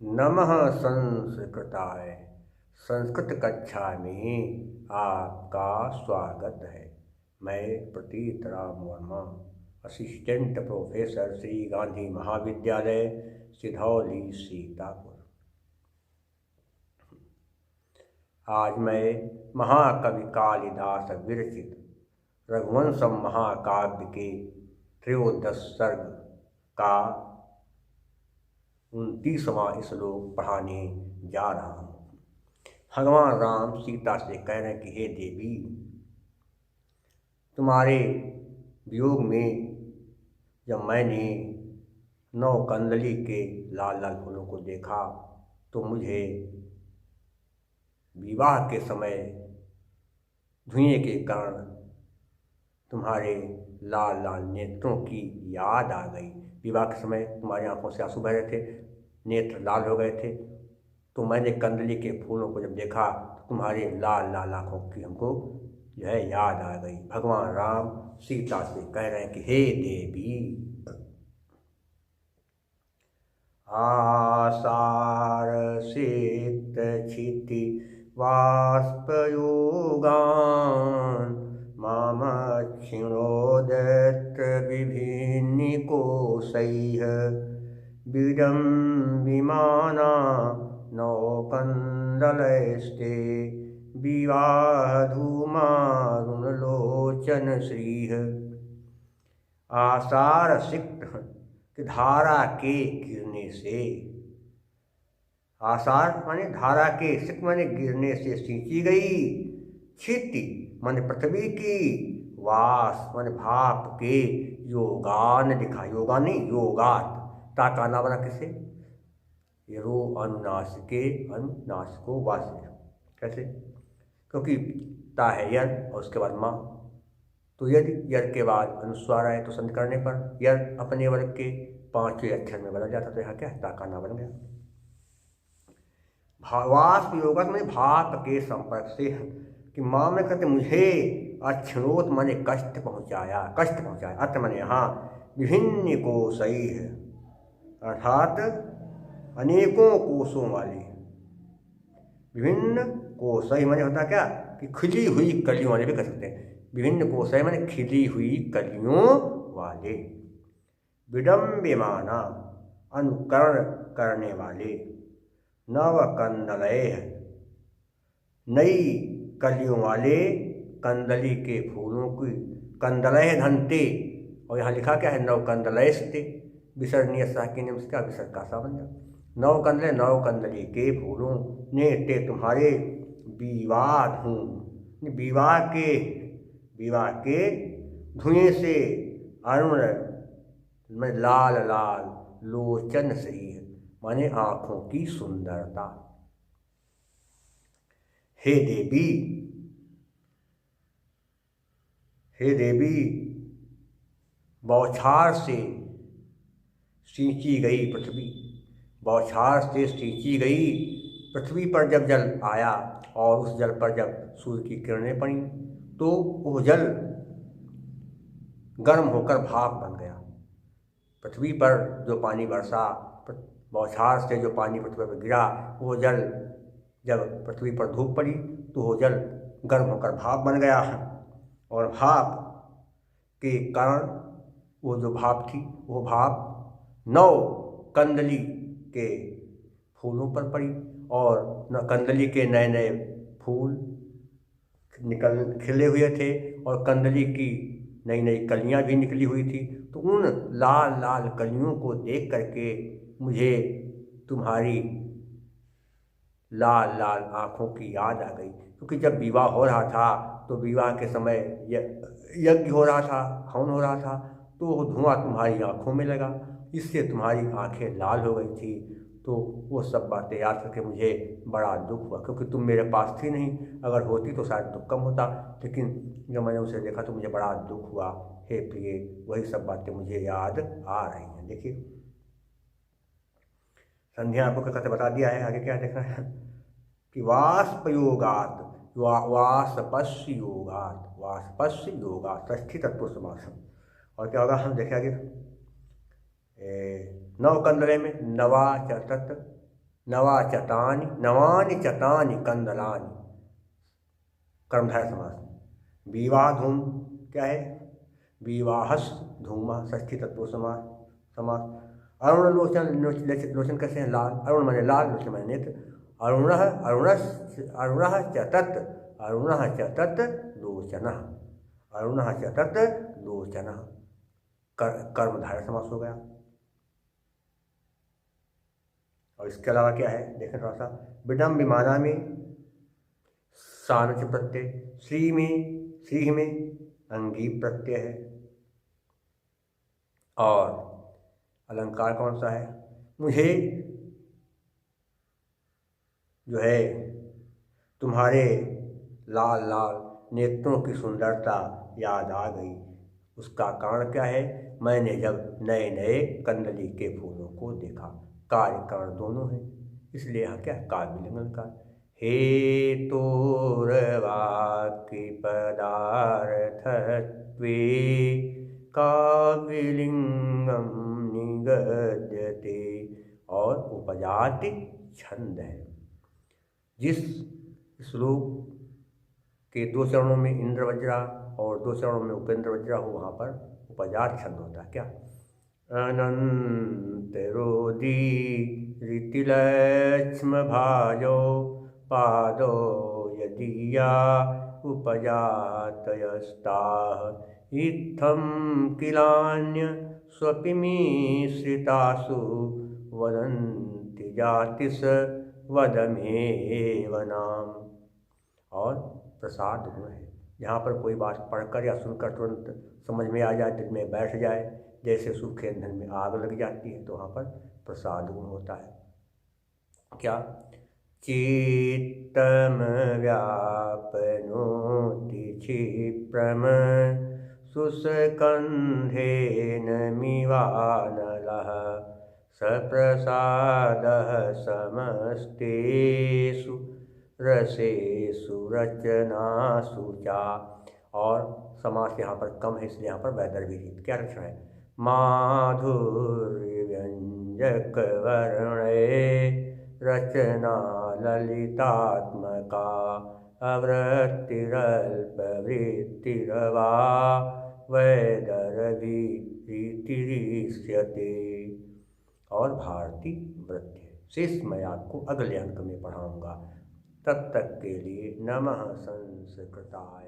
नमः संस्कृताय। संस्कृत कक्षा में आपका स्वागत है। मैं प्रतीत राम वर्मा, असिस्टेंट प्रोफेसर, श्री गांधी महाविद्यालय, सिधौली, सीतापुर। आज मैं महाकवि कालिदास विरचित रघुवंशम महाकाव्य के त्रयोदश सर्ग का 29वां श्लोक पढ़ाने जा रहा हूँ। भगवान राम सीता से कह रहे हैं कि हे देवी, तुम्हारे वियोग में जब मैंने नवकंदली के लाल लाल फूलों को देखा तो मुझे विवाह के समय धुएं के कारण तुम्हारे लाल लाल नेत्रों की याद आ गई। विवाह के समय तुम्हारी आंखों से आंसू बह रहे थे, नेत्र लाल हो गए थे, तो मैंने कंदली के फूलों को जब देखा तो तुम्हारे लाल लाल आंखों की हमको जो है याद आ गई। भगवान राम सीता से कह रहे हैं कि हे देवी, आसार शीत क्षिति वाष्पयोगान मामक्षिणोदत्र विभिन्निकोशैः विडम्बिमाना नौकन्दलैस्ते विवाहधूमारुणलोचन श्रीः। आषाढ़ सिक्त कि धारा के गिरने से, आषाढ़ माने धारा के, सिक्त माने गिरने से सींची गई, क्षिति माने पृथ्वी की, वास माने भाप के, योगान लिखा, योगान नहीं योगात, ता का ना बना किसे, ये रो अनुनास के, अनुनास को वास कैसे, क्योंकि ता है यर और उसके बाद माँ, तो यदि यर के बाद अनुस्वार आए तो संधि करने पर यर अपने वर्ग के 5वें अक्षर में बदल जाता, तो यहाँ क्या है, ता का ना बन गया। वाष्प योगत में भाप के संपर्क से, कि माँ में कहते मुझे अक्षणोत माने कष्ट पहुँचाया, अत्र माने यहाँ विभिन्न कोशई है, अर्थात अनेकों कोशों वाले। विभिन्न कोशई माने होता क्या कि खिली हुई कलियों वाले भी कह सकते हैं। विभिन्न कोशई माने खिली हुई कलियों वाले। विडम्बिमाना अनुकरण करने वाले। नवकंदलय नई कलियों वाले कंदली के फूलों की, कंदलय धनते, और यहाँ लिखा क्या है, नवकंदलयस्ते, विसर्णीय साकिन का विसर्ग का सा बन जाए। नवकंदले नवकंदली के फूलों ने ते तुम्हारे विवाद हूँ, विवाह के धुएं से अरुण में लाल लाल लोचन श्री माने आँखों की सुंदरता। हे देवी, बौछार से सींची गई पृथ्वी, बौछार से सींची गई पृथ्वी पर जब जल आया और उस जल पर जब सूर्य की किरणें पड़ी तो वो जल गर्म होकर भाप बन गया। पृथ्वी पर जो पानी बरसा, बौछार से जो पानी पृथ्वी पर गिरा, वो जल जब पृथ्वी पर धूप पड़ी तो वो जल गर्म होकर भाप बन गया, और भाप के कारण वो जो भाप थी, वो भाप कंदली के फूलों पर पड़ी, और कंदली के नए नए फूल खिले हुए थे और कंदली की नई नई कलियां भी निकली हुई थी। तो उन लाल लाल कलियों को देख करके मुझे तुम्हारी लाल लाल आँखों की याद आ गई, क्योंकि जब विवाह हो रहा था तो विवाह के समय यज्ञ हो रहा था, हवन हो रहा था, तो वो धुआं तुम्हारी आँखों में लगा, इससे तुम्हारी आँखें लाल हो गई थी। तो वो सब बातें याद करके मुझे बड़ा दुख हुआ, क्योंकि तुम मेरे पास थी नहीं, अगर होती तो शायद दुख कम होता, लेकिन जब मैंने उसे देखा तो मुझे बड़ा दुख हुआ। हे प्रिय, वही सब बातें मुझे याद आ रही हैं। देखिए संध्या आपको कहते बता दिया है, आगे क्या देखना है कि वाष्पयोगात, वाष्पस्य योगात, षष्ठी तत्पुरुष समासम, और क्या होगा, हम देखें आगे। नव कंदले में नवा चतत, नवा चतानि, नवानि चतानि कंदलानि, कर्मधारय समास। विवाह धूम क्या है, विवाहस धूमा, षष्ठी तत्पुरुष समास समास। अरुण लोचन, लोचन कैसे हैं, लाल, अरुण माने लाल, लोचन माने नेत्र। अरुण अरुण चतत, अरुण चतत लोचन, अरुण चतत लोचन, कर्मधारय समास हो गया। और इसके अलावा क्या है देखें थोड़ा सा। विडम विमाना में सानच प्रत्यय, श्री में अंगी प्रत्यय है। और अलंकार कौन सा है, मुझे जो है तुम्हारे लाल लाल नेत्रों की सुंदरता याद आ गई। उसका कारण क्या है, मैंने जब नए नए कंदली के फूलों को देखा। कार्य कारण दोनों हैं, इसलिए यहाँ क्या काव्यलिंगन का। हे तोरवाक्य पदार्थत्वे काव्यलिंगम निगद्यते। और उपजाति छंद है। जिस श्लोक के 2 चरणों में इंद्र वज्रा और 2 चरणों में उपेंद्र वज्रा हो, वहाँ पर उपजात छंद होता है। क्या, अनंतरोदी रीतिलक्ष्म भाजो पादो यदीया उपजातयस्ताः इत्थं किलान्य स्वपिमीश्रितासु वदन्ति जातिस वदमेव नाम। और प्रसाद गुण है, यहाँ पर कोई बात पढ़कर या सुनकर तुरंत समझ में आ जाए, दिल में बैठ जाए, जैसे सूखे ईंधन में आग लग जाती है, तो वहाँ पर प्रसाद गुण होता है। क्या, चित्तम व्यापनोति क्षिप्रम शुष्कन्धेन मिवानलः सप्रसादः समस्तेषु रसेषु रचनासु चा। और समास यहाँ पर कम है, इसलिए यहाँ पर वैदर्भी रीत। क्या रचना है, माधुर्य व्यंजक वर्णे रचना ललितात्मका अवृत्तिरल्प वृत्तिरवा वैदर्भी रीतिरिष्यते। और भारती वृत्ति। शेष मैं आपको अगले अंक में पढ़ाऊँगा। तब तक के लिए नमः संस्कृताय।